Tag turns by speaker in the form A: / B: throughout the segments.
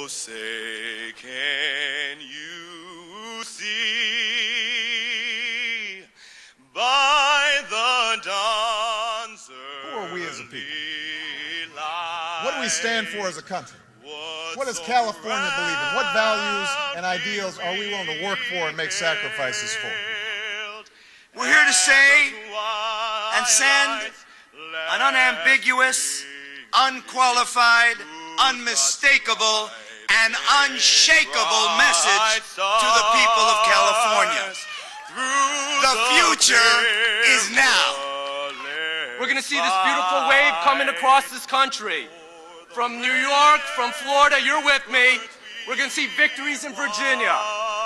A: Oh, say, can you see by the dawn's
B: Who are we as a people?
A: light,
B: What do we stand for as a country? What does California believe in? What values and ideals are we willing to work for and make sacrifices for?
C: We're here to say and send an unambiguous, unqualified, unmistakable, and unshakable message to the people of California. The future is now.
D: We're going to see this beautiful wave coming across this country. From New York, from Florida, you're with me. We're going to see victories in Virginia.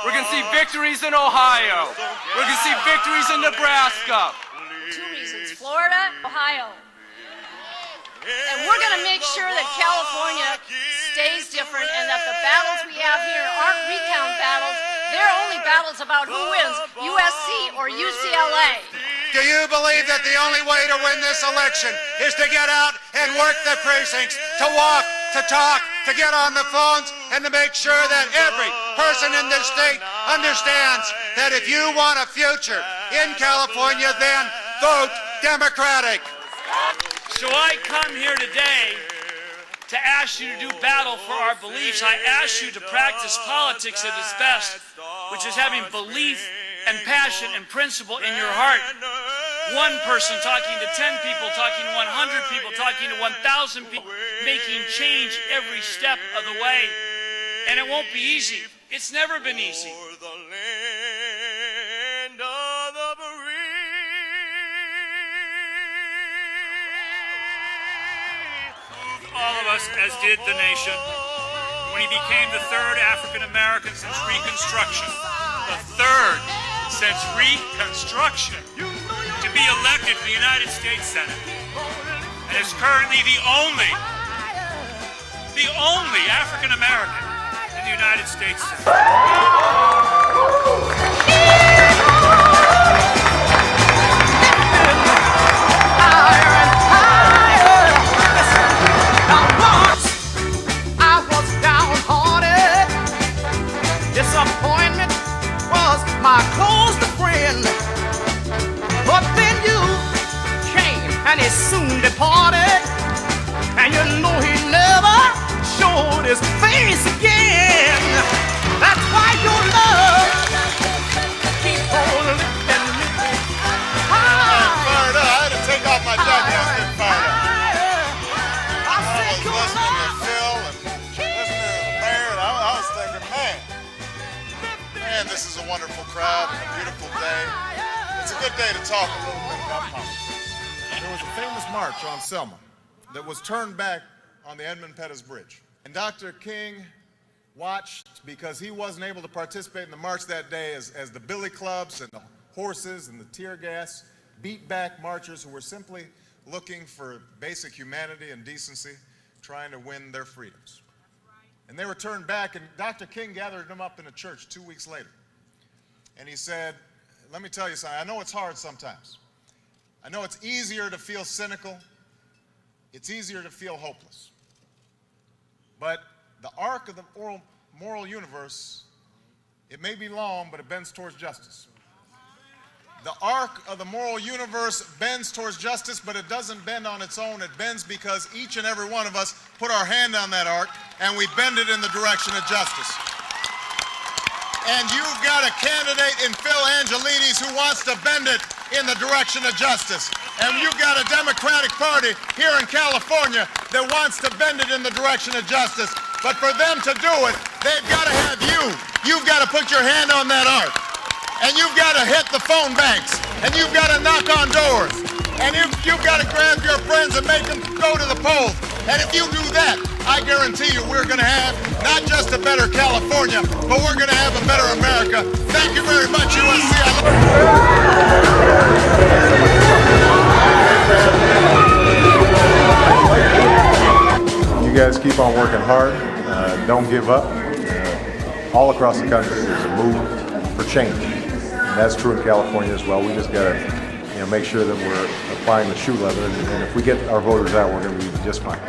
D: We're going to see victories in Ohio. We're going to see victories in Nebraska.
E: Two reasons, Florida, Ohio. And we're going to make sure that California stays different and that the battles we have here aren't recount battles. They're only battles about who wins, USC or UCLA.
C: Do you believe that the only way to win this election is to get out and work the precincts, to walk, to talk, to get on the phones, and to make sure that every person in this state understands that if you want a future in California, then vote Democratic?
F: So I come here today to ask you to do battle for our beliefs. I ask you to practice politics at its best, which is having belief and passion and principle in your heart. One person talking to 10 people, talking to 100 people, talking to 1,000 people, making change every step of the way. And it won't be easy. It's never been easy. All of us, as did the nation, when he became the third African American since Reconstruction. The third since Reconstruction to be elected to the United States Senate, and is currently the only African American in the United States Senate.
G: Disappointment was my closest friend, but then you came and he soon departed, and you know he never showed his face again. That's why your love keep on lifting me high.
B: I'm fired up. I had to take off my jacket. I was getting fired up.
G: I said
B: I was
G: your
B: listening to
G: love
B: Phil and listening to the mayor, and I was thinking, man, this is a wonderful crowd and a beautiful day. It's a good day to talk a little bit about politics. There was a famous march on Selma that was turned back on the Edmund Pettus Bridge. And Dr. King watched because he wasn't able to participate in the march that day as the billy clubs and the horses and the tear gas beat back marchers who were simply looking for basic humanity and decency, trying to win their freedoms. And they were turned back, and Dr. King gathered them up in a church 2 weeks later. And he said, let me tell you something, I know it's hard sometimes. I know it's easier to feel cynical. It's easier to feel hopeless. But the arc of the moral universe, it may be long, but it bends towards justice. The arc of the moral universe bends towards justice, but it doesn't bend on its own. It bends because each and every one of us put our hand on that arc and we bend it in the direction of justice. And you've got a candidate in Phil Angelides who wants to bend it in the direction of justice. And you've got a Democratic Party here in California that wants to bend it in the direction of justice. But for them to do it, they've got to have you. You've got to put your hand on that arc. And you've got to hit the phone banks, and you've got to knock on doors, and you've got to grab your friends and make them go to the polls. And if you do that, I guarantee you we're going to have not just a better California, but we're going to have a better America. Thank you very much, USC.
H: You guys keep on working hard. Don't give up. All across the country, there's a move for change. And that's true in California as well. We just got to make sure that we're applying the shoe leather, and if we get our voters out, we're going to be just fine.